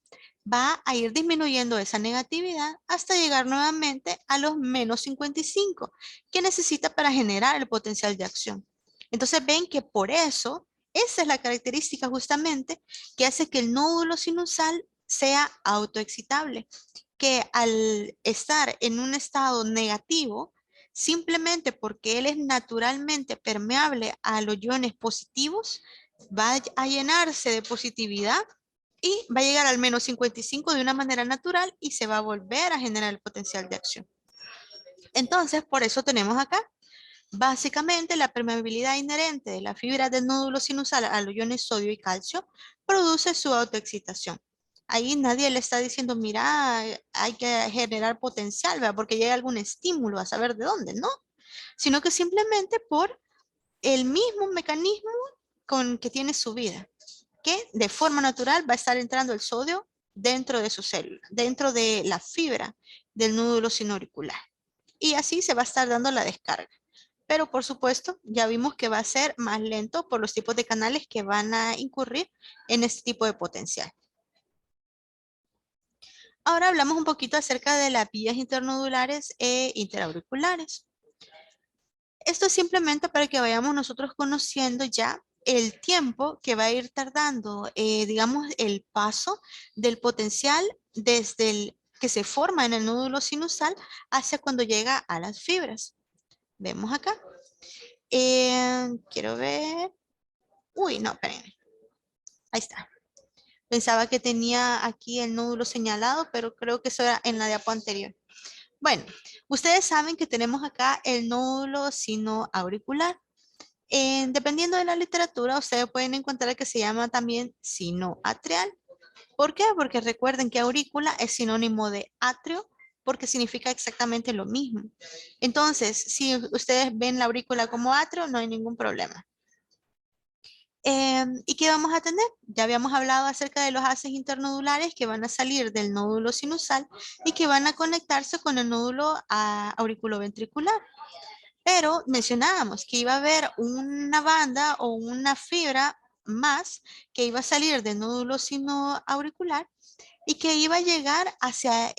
va a ir disminuyendo esa negatividad hasta llegar nuevamente a los menos 55 que necesita para generar el potencial de acción. Entonces ven que por eso, esa es la característica justamente que hace que el nódulo sinusal sea autoexcitable, que al estar en un estado negativo, simplemente porque él es naturalmente permeable a los iones positivos, va a llenarse de positividad y va a llegar al menos 55 de una manera natural y se va a volver a generar el potencial de acción. Entonces, por eso tenemos acá, básicamente, la permeabilidad inherente de la fibra del nódulo sinusal a los iones sodio y calcio produce su autoexcitación. Ahí nadie le está diciendo, mira, hay que generar potencial, ¿verdad? Porque llega algún estímulo a saber de dónde, ¿no? Sino que simplemente por el mismo mecanismo con que tiene su vida, que de forma natural va a estar entrando el sodio dentro de su célula, dentro de la fibra del nódulo sinoauricular. Y así se va a estar dando la descarga. Pero por supuesto, ya vimos que va a ser más lento por los tipos de canales que van a incurrir en este tipo de potencial. Ahora hablamos un poquito acerca de las vías internodulares e interauriculares. Esto es simplemente para que vayamos nosotros conociendo ya el tiempo que va a ir tardando, digamos, el paso del potencial desde el que se forma en el nódulo sinusal hacia cuando llega a las fibras. Vemos acá. Quiero ver. Uy, no, espérenme. Ahí está. Pensaba que tenía aquí el nódulo señalado, pero creo que eso era en la diapo anterior. Bueno, ustedes saben que tenemos acá el nódulo sinoauricular. Dependiendo de la literatura, ustedes pueden encontrar que se llama también sinoatrial. ¿Por qué? Porque recuerden que aurícula es sinónimo de atrio, porque significa exactamente lo mismo. Entonces, si ustedes ven la aurícula como atrio, no hay ningún problema. ¿Y qué vamos a tener? Ya habíamos hablado acerca de los haces internodulares que van a salir del nódulo sinusal y que van a conectarse con el nódulo auriculoventricular. Pero mencionábamos que iba a haber una banda o una fibra más que iba a salir del nódulo sinoauricular y que iba a llegar hacia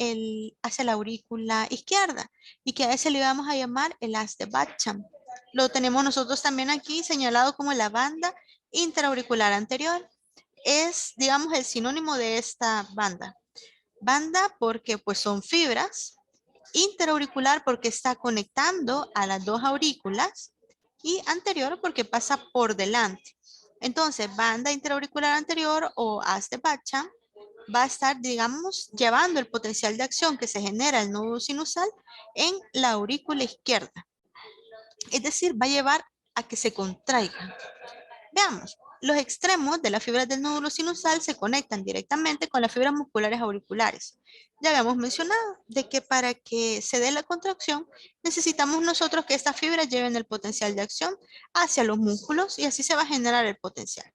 la aurícula izquierda y que a ese le íbamos a llamar el haz de Bacham. Lo tenemos nosotros también aquí señalado como la banda intraauricular anterior. Es, digamos, el sinónimo de esta banda. Banda porque pues son fibras, interauricular porque está conectando a las dos aurículas y anterior porque pasa por delante. Entonces, banda interauricular anterior o haz de Bacham va a estar, digamos, llevando el potencial de acción que se genera el nódulo sinusal en la aurícula izquierda. Es decir, va a llevar a que se contraiga. Veamos, los extremos de las fibras del nódulo sinusal se conectan directamente con las fibras musculares auriculares. Ya habíamos mencionado de que para que se dé la contracción necesitamos nosotros que estas fibras lleven el potencial de acción hacia los músculos y así se va a generar el potencial.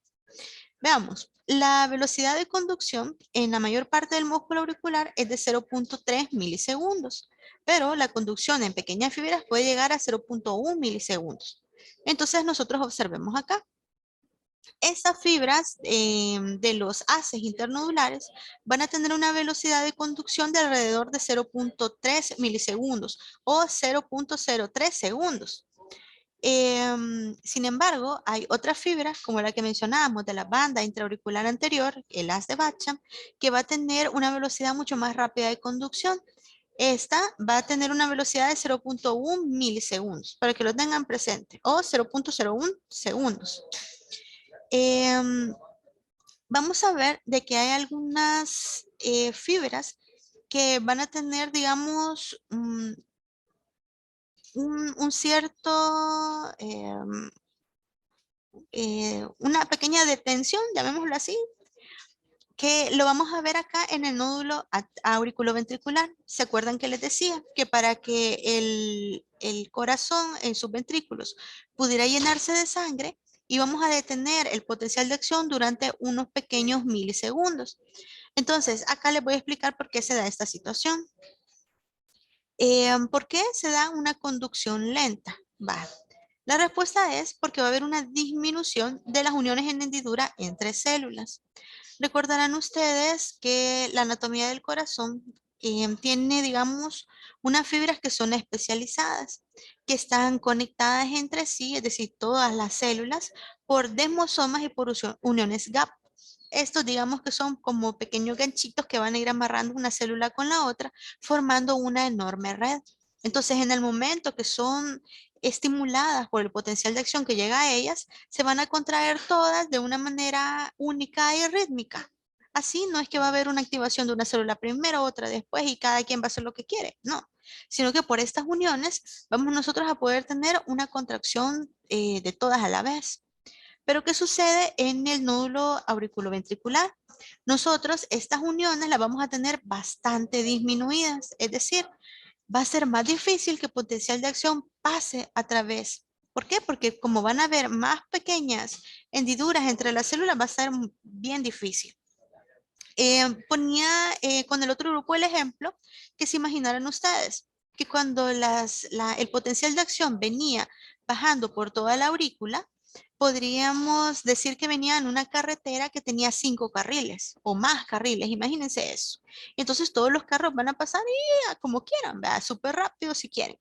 Veamos, la velocidad de conducción en la mayor parte del músculo auricular es de 0.3 milisegundos, pero la conducción en pequeñas fibras puede llegar a 0.1 milisegundos. Entonces nosotros observemos acá. Estas fibras de los haces internodulares van a tener una velocidad de conducción de alrededor de 0.3 milisegundos o 0.03 segundos. Sin embargo, hay otras fibras, como la que mencionábamos de la banda intraauricular anterior, el haz de Bacham, que va a tener una velocidad mucho más rápida de conducción. Esta va a tener una velocidad de 0.1 milisegundos, para que lo tengan presente, o 0.01 segundos. Vamos a ver de que hay algunas fibras que van a tener, digamos, un cierto, una pequeña detención, llamémoslo así, que lo vamos a ver acá en el nódulo auriculoventricular. ¿Se acuerdan que les decía que para que el corazón en sus ventrículos pudiera llenarse de sangre, íbamos a detener el potencial de acción durante unos pequeños milisegundos? Entonces, acá les voy a explicar por qué se da esta situación. ¿Por qué se da una conducción lenta? Va. La respuesta es porque va a haber una disminución de las uniones en hendidura entre células. Recordarán ustedes que la anatomía del corazón tiene, digamos, unas fibras que son especializadas, que están conectadas entre sí, es decir, todas las células, por desmosomas y por uniones gap. Estos, digamos que son como pequeños ganchitos que van a ir amarrando una célula con la otra, formando una enorme red. Entonces, en el momento que son estimuladas por el potencial de acción que llega a ellas, se van a contraer todas de una manera única y rítmica. Así no es que va a haber una activación de una célula primero, otra después y cada quien va a hacer lo que quiere, no, sino que por estas uniones vamos nosotros a poder tener una contracción de todas a la vez. Pero ¿qué sucede en el nódulo auriculoventricular? Nosotros estas uniones las vamos a tener bastante disminuidas, es decir, va a ser más difícil que el potencial de acción pase a través. ¿Por qué? Porque como van a haber más pequeñas hendiduras entre las células, va a ser bien difícil. Ponía con el otro grupo el ejemplo que se imaginaran ustedes, que cuando el potencial de acción venía bajando por toda la aurícula, podríamos decir que venía en una carretera que tenía 5 carriles o más carriles, imagínense eso. Entonces todos los carros van a pasar y como quieran, ¿verdad? Súper rápido si quieren.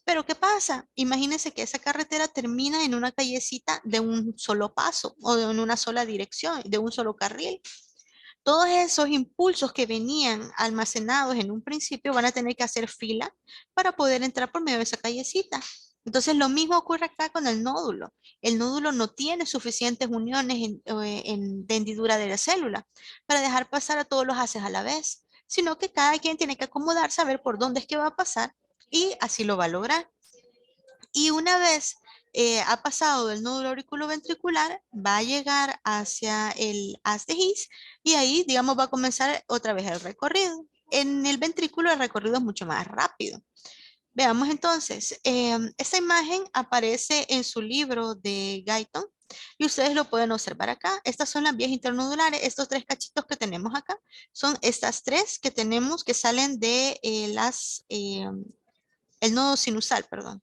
Pero ¿qué pasa? Imagínense que esa carretera termina en una callecita de un solo paso o en una sola dirección, de un solo carril. Todos esos impulsos que venían almacenados en un principio van a tener que hacer fila para poder entrar por medio de esa callecita. Entonces lo mismo ocurre acá con el nódulo. El nódulo no tiene suficientes uniones de hendidura de la célula para dejar pasar a todos los haces a la vez, sino que cada quien tiene que acomodarse a ver por dónde es que va a pasar y así lo va a lograr. Y una vez ha pasado del nódulo auriculoventricular, va a llegar hacia el haz de His y ahí, digamos, va a comenzar otra vez el recorrido. En el ventrículo el recorrido es mucho más rápido. Veamos entonces, esta imagen aparece en su libro de Guyton y ustedes lo pueden observar acá. Estas son las vías internodulares, estos 3 cachitos que tenemos acá, son estas 3 que tenemos que salen de el nodo sinusal, perdón.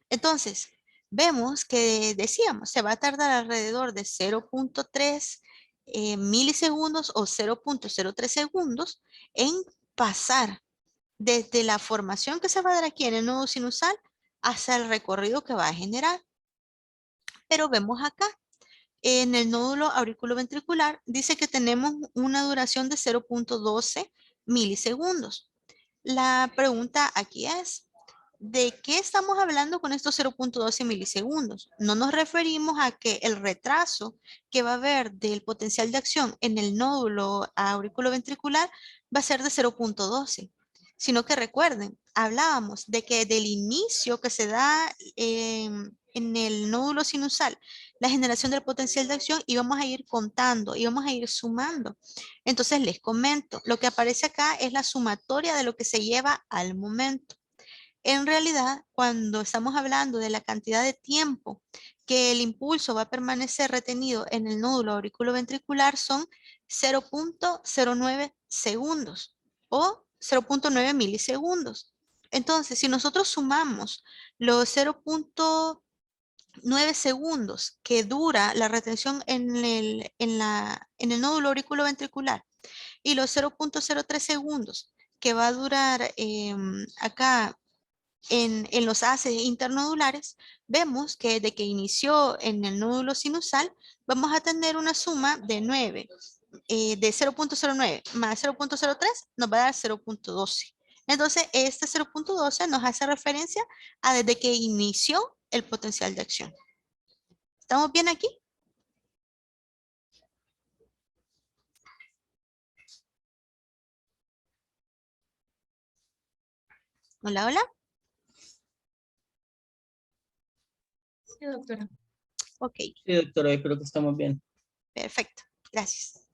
Entonces, vemos que decíamos, se va a tardar alrededor de 0.3 milisegundos o 0.03 segundos en pasar desde la formación que se va a dar aquí en el nodo sinusal hasta el recorrido que va a generar. Pero vemos acá, en el nódulo auriculoventricular, dice que tenemos una duración de 0.12 milisegundos. La pregunta aquí es, ¿de qué estamos hablando con estos 0.12 milisegundos? No nos referimos a que el retraso que va a haber del potencial de acción en el nódulo auriculoventricular va a ser de 0.12, sino que recuerden, hablábamos de que del inicio que se da en el nódulo sinusal, la generación del potencial de acción, íbamos a ir contando, íbamos a ir sumando. Entonces les comento, lo que aparece acá es la sumatoria de lo que se lleva al momento. En realidad, cuando estamos hablando de la cantidad de tiempo que el impulso va a permanecer retenido en el nódulo auriculoventricular son 0.09 segundos o 0.9 milisegundos. Entonces, si nosotros sumamos los 0.9 segundos que dura la retención en el nódulo auriculoventricular y los 0.03 segundos que va a durar acá en los haces internodulares, vemos que desde que inició en el nódulo sinusal, vamos a tener una suma de 9, de 0.09 más 0.03 nos va a dar 0.12. Entonces, este 0.12 nos hace referencia a desde que inició el potencial de acción. ¿Estamos bien aquí? Hola, hola. Sí, doctora. Ok, Sí, doctora, yo creo que estamos bien. perfecto. Gracias.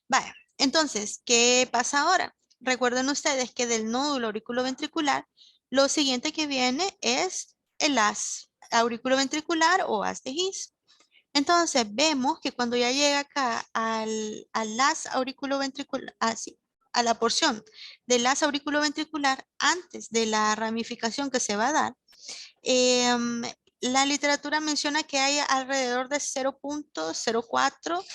Vaya, entonces, ¿qué pasa ahora? Recuerden ustedes que del nódulo auriculoventricular, lo siguiente que viene es el haz auriculoventricular o haz de His. Entonces, vemos que cuando ya llega acá al haz auriculoventricular, así, a la porción del haz auriculoventricular antes de la ramificación que se va a dar, em, la literatura menciona que hay alrededor de 0.04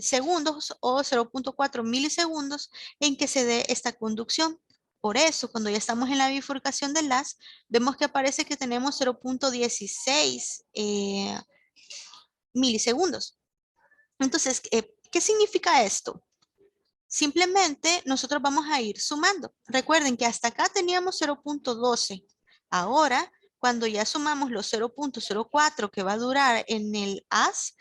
segundos o 0.4 milisegundos en que se dé esta conducción. Por eso, cuando ya estamos en la bifurcación del haz, vemos que aparece que tenemos 0.16 milisegundos. Entonces, ¿qué significa esto? Simplemente nosotros vamos a ir sumando. Recuerden que hasta acá teníamos 0.12. Ahora, cuando ya sumamos los 0.04 que va a durar en el haz,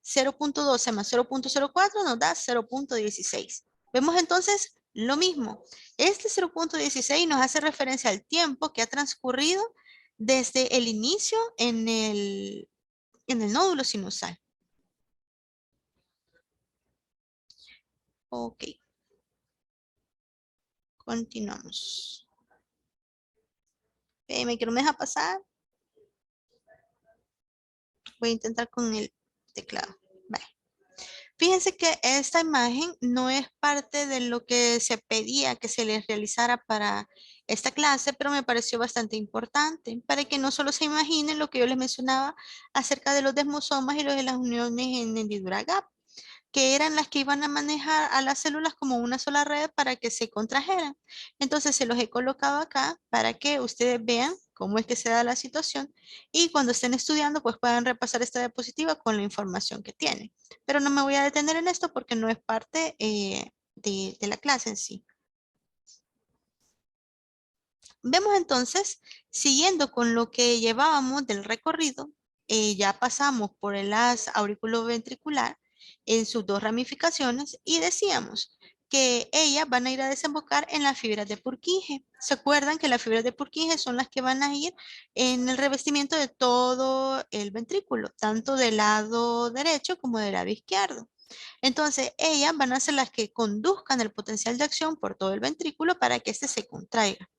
0.12 más 0.04 nos da 0.16. Vemos entonces lo mismo. Este 0.16 nos hace referencia al tiempo que ha transcurrido desde el inicio en el nódulo sinusal. Ok. Continuamos. Me quiero me deja pasar. Voy a intentar con el teclado. Vale. Fíjense que esta imagen no es parte de lo que se pedía que se les realizara para esta clase, pero me pareció bastante importante para que no solo se imaginen lo que yo les mencionaba acerca de los desmosomas y lo de las uniones en hendidura gap, que eran las que iban a manejar a las células como una sola red para que se contrajeran. Entonces se los he colocado acá para que ustedes vean cómo es que se da la situación y cuando estén estudiando pues puedan repasar esta diapositiva con la información que tienen. Pero no me voy a detener en esto porque no es parte de la clase en sí. Vemos entonces, siguiendo con lo que llevábamos del recorrido, ya pasamos por el haz auriculoventricular en sus dos ramificaciones y decíamos que ellas van a ir a desembocar en las fibras de Purkinje. ¿Se acuerdan que las fibras de Purkinje son las que van a ir en el revestimiento de todo el ventrículo, tanto del lado derecho como del lado izquierdo? Entonces, ellas van a ser las que conduzcan el potencial de acción por todo el ventrículo para que éste se contraiga.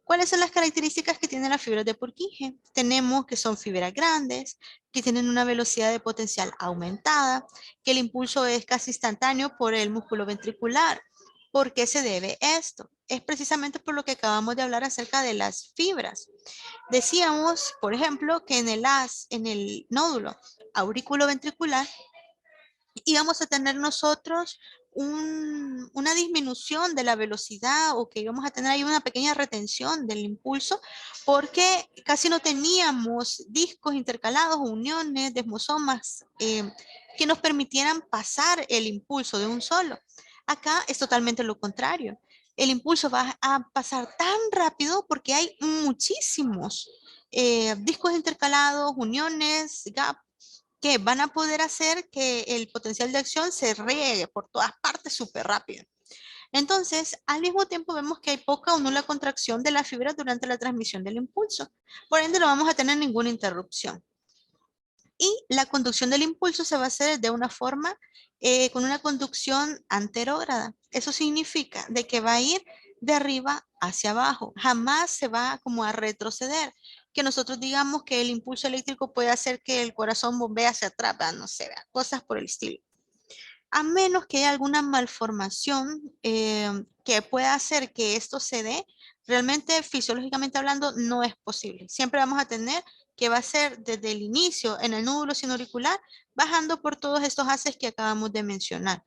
¿Cuáles son las características que tienen las fibras de Purkinje? Tenemos que son fibras grandes, que tienen una velocidad de potencial aumentada, que el impulso es casi instantáneo por el músculo ventricular. ¿Por qué se debe esto? Es precisamente por lo que acabamos de hablar acerca de las fibras. Decíamos, por ejemplo, que en el nódulo auriculoventricular íbamos a tener nosotros una disminución de la velocidad o que íbamos a tener ahí una pequeña retención del impulso porque casi no teníamos discos intercalados, uniones, desmosomas que nos permitieran pasar el impulso de un solo. Acá es totalmente lo contrario. El impulso va a pasar tan rápido porque hay muchísimos discos intercalados, uniones, gap, que van a poder hacer que el potencial de acción se riegue por todas partes súper rápido. Entonces, al mismo tiempo vemos que hay poca o nula contracción de la fibra durante la transmisión del impulso. Por ende, no vamos a tener ninguna interrupción. Y la conducción del impulso se va a hacer de una forma con una conducción anterógrada. Eso significa de que va a ir de arriba hacia abajo. Jamás se va como a retroceder. que nosotros digamos que el impulso eléctrico puede hacer que el corazón bombee hacia atrás, ¿verdad? No sé, ¿verdad? Cosas por el estilo. A menos que haya alguna malformación que pueda hacer que esto se dé, realmente fisiológicamente hablando no es posible. Siempre vamos a tener que va a ser desde el inicio en el nódulo sinoauricular, bajando por todos estos haces que acabamos de mencionar.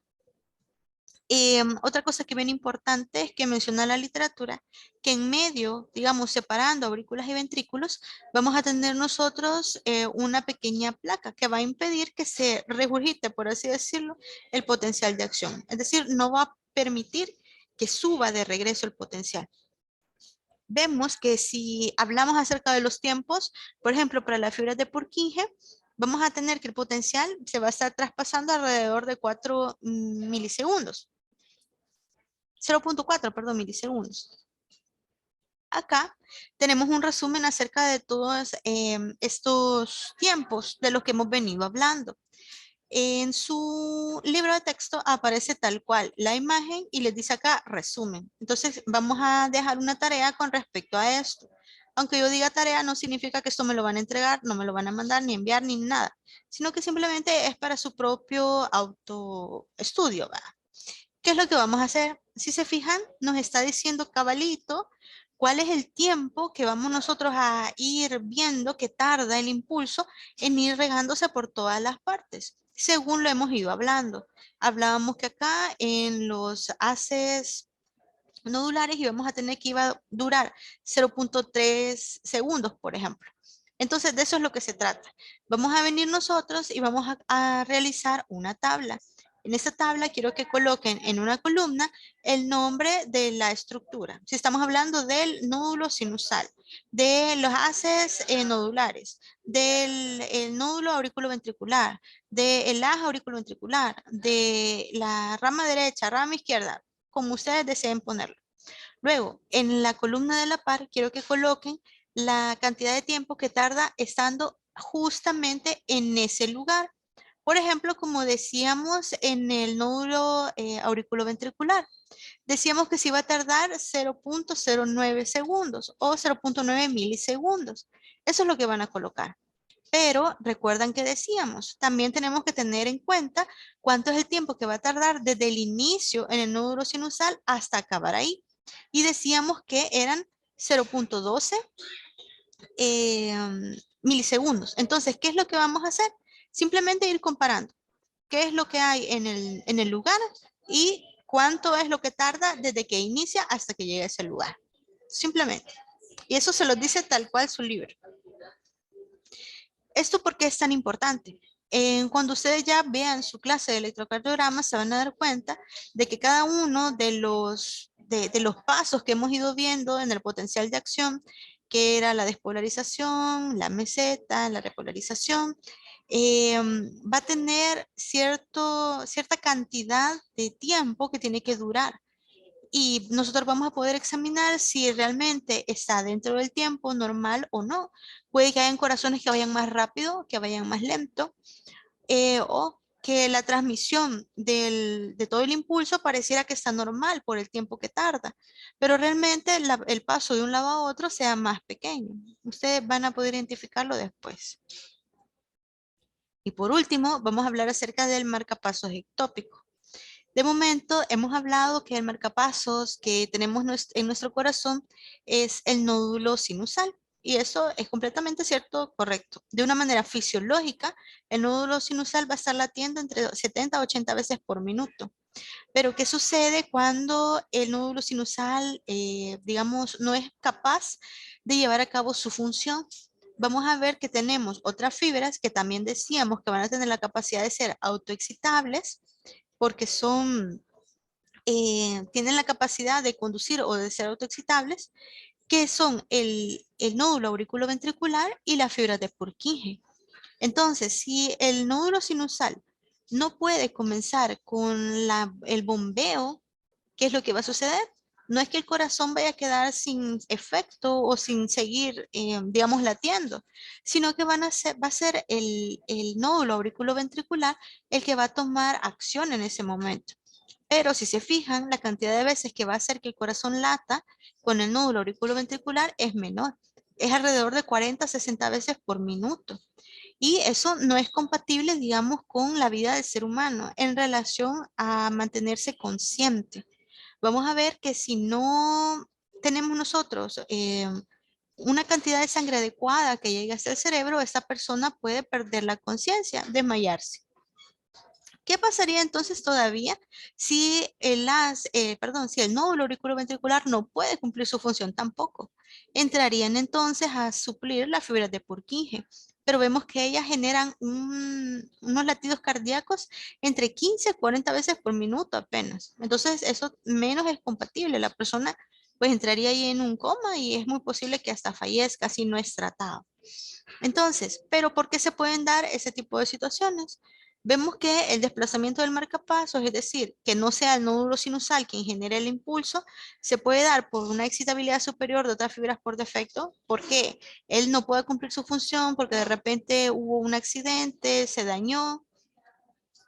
Otra cosa que bien importante es que menciona la literatura, que en medio, digamos, separando aurículas y ventrículos, vamos a tener nosotros una pequeña placa que va a impedir que se regurgite, por así decirlo, el potencial de acción. Es decir, no va a permitir que suba de regreso el potencial. Vemos que si hablamos acerca de los tiempos, por ejemplo, para las fibras de Purkinje, vamos a tener que el potencial se va a estar traspasando alrededor de 4 milisegundos. 0.4, perdón, milisegundos. Acá tenemos un resumen acerca de todos estos tiempos de los que hemos venido hablando. En su libro de texto aparece tal cual la imagen y les dice acá resumen. Entonces vamos a dejar una tarea con respecto a esto. Aunque yo diga tarea no significa que esto me lo van a entregar, no me lo van a mandar, ni enviar, ni nada. Sino que simplemente es para su propio autoestudio, ¿verdad? ¿Qué es lo que vamos a hacer? Si se fijan, nos está diciendo cabalito cuál es el tiempo que vamos nosotros a ir viendo que tarda el impulso en ir regándose por todas las partes, según lo hemos ido hablando. Hablábamos que acá en los haces nodulares íbamos a tener que iba a durar 0.3 segundos, por ejemplo. Entonces, de eso es lo que se trata. Vamos a venir nosotros y vamos a realizar una tabla. En esta tabla quiero que coloquen en una columna el nombre de la estructura. Si estamos hablando del nódulo sinusal, de los haces nodulares, del el nódulo auriculoventricular, del haz auriculoventricular, de la rama derecha, rama izquierda, como ustedes deseen ponerlo. Luego, en la columna de la par, quiero que coloquen la cantidad de tiempo que tarda estando justamente en ese lugar. Por ejemplo, como decíamos en el nódulo auriculoventricular, decíamos que se iba a tardar 0.09 segundos o 0.9 milisegundos. Eso es lo que van a colocar. Pero recuerdan que decíamos, también tenemos que tener en cuenta cuánto es el tiempo que va a tardar desde el inicio en el nódulo sinusal hasta acabar ahí. Y decíamos que eran 0.12 milisegundos. Entonces, ¿qué es lo que vamos a hacer? Simplemente ir comparando qué es lo que hay en el lugar y cuánto es lo que tarda desde que inicia hasta que llegue a ese lugar. Simplemente. Y eso se lo dice tal cual su libro. ¿Esto por qué es tan importante? Cuando ustedes ya vean su clase de electrocardiograma, se van a dar cuenta de que cada uno de los pasos que hemos ido viendo en el potencial de acción, que era la despolarización, la meseta, la repolarización, va a tener cierta cantidad de tiempo que tiene que durar. Y nosotros vamos a poder examinar si realmente está dentro del tiempo normal o no. Puede que hayan corazones que vayan más rápido, que vayan más lento, o que la transmisión de todo el impulso pareciera que está normal por el tiempo que tarda, pero realmente el paso de un lado a otro sea más pequeño. Ustedes van a poder identificarlo después. Y por último, vamos a hablar acerca del marcapasos ectópico. De momento hemos hablado que el marcapasos que tenemos en nuestro corazón es el nódulo sinusal. Y eso es completamente cierto, correcto. De una manera fisiológica, el nódulo sinusal va a estar latiendo entre 70 a 80 veces por minuto. Pero ¿qué sucede cuando el nódulo sinusal, digamos, no es capaz de llevar a cabo su función? Vamos a ver que tenemos otras fibras que también decíamos que van a tener la capacidad de ser autoexcitables porque tienen la capacidad de conducir o de ser autoexcitables, que son el nódulo auriculoventricular y la fibra de Purkinje. Entonces, si el nódulo sinusal no puede comenzar con el bombeo, ¿qué es lo que va a suceder? No es que el corazón vaya a quedar sin efecto o sin seguir, digamos, latiendo, sino que va a ser el nódulo auriculoventricular el que va a tomar acción en ese momento. Pero si se fijan, la cantidad de veces que va a hacer que el corazón lata con el nódulo auriculoventricular es menor. es alrededor de 40 a 60 veces por minuto. Y eso no es compatible, digamos, con la vida del ser humano en relación a mantenerse consciente. Vamos a ver que si no tenemos nosotros una cantidad de sangre adecuada que llegue hasta el cerebro, esta persona puede perder la conciencia, desmayarse. ¿Qué pasaría entonces todavía si si el nódulo auriculoventricular no puede cumplir su función tampoco? Entrarían entonces a suplir las fibras de Purkinje, pero vemos que ellas generan unos latidos cardíacos entre 15 y 40 veces por minuto apenas. Entonces eso menos es compatible. La persona pues entraría ahí en un coma y es muy posible que hasta fallezca si no es tratado. Entonces, ¿pero por qué se pueden dar ese tipo de situaciones? Vemos que el desplazamiento del marcapasos, es decir, que no sea el nódulo sinusal quien genere el impulso, se puede dar por una excitabilidad superior de otras fibras por defecto, porque él no puede cumplir su función, porque de repente hubo un accidente, se dañó,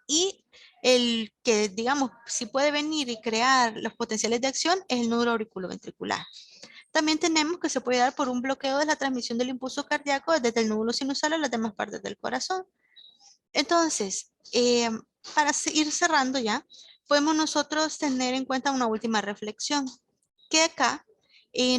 y el que, digamos, si puede venir y crear los potenciales de acción es el nódulo auriculoventricular. También tenemos que se puede dar por un bloqueo de la transmisión del impulso cardíaco desde el nódulo sinusal a las demás partes del corazón. Entonces, para ir cerrando ya, podemos nosotros tener en cuenta una última reflexión, que acá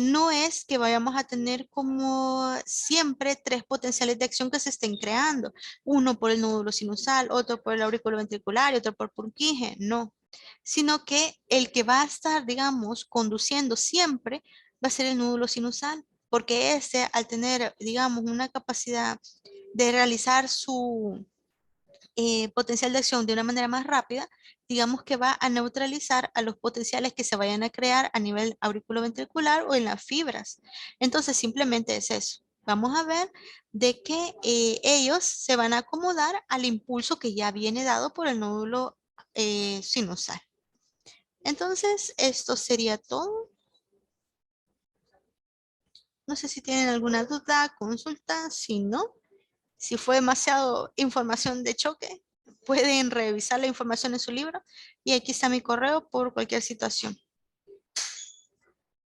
no es que vayamos a tener como siempre tres potenciales de acción que se estén creando, uno por el nódulo sinusal, otro por el auriculoventricular y otro por Purkinje, no, sino que el que va a estar, digamos, conduciendo siempre va a ser el nódulo sinusal, porque este, al tener, digamos, una capacidad de realizar su potencial de acción de una manera más rápida, digamos que va a neutralizar a los potenciales que se vayan a crear a nivel auriculoventricular o en las fibras. Entonces, simplemente es eso. Vamos a ver de que ellos se van a acomodar al impulso que ya viene dado por el nódulo sinusal. Entonces, esto sería todo. No sé si tienen alguna duda, consulta. Si no, si fue demasiado información de choque, pueden revisar la información en su libro y aquí está mi correo por cualquier situación.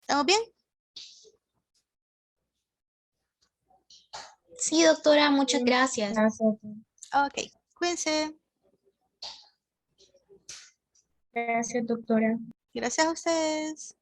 ¿Estamos bien? Sí, doctora, muchas gracias. Ok, cuídense. Gracias, doctora. Gracias a ustedes.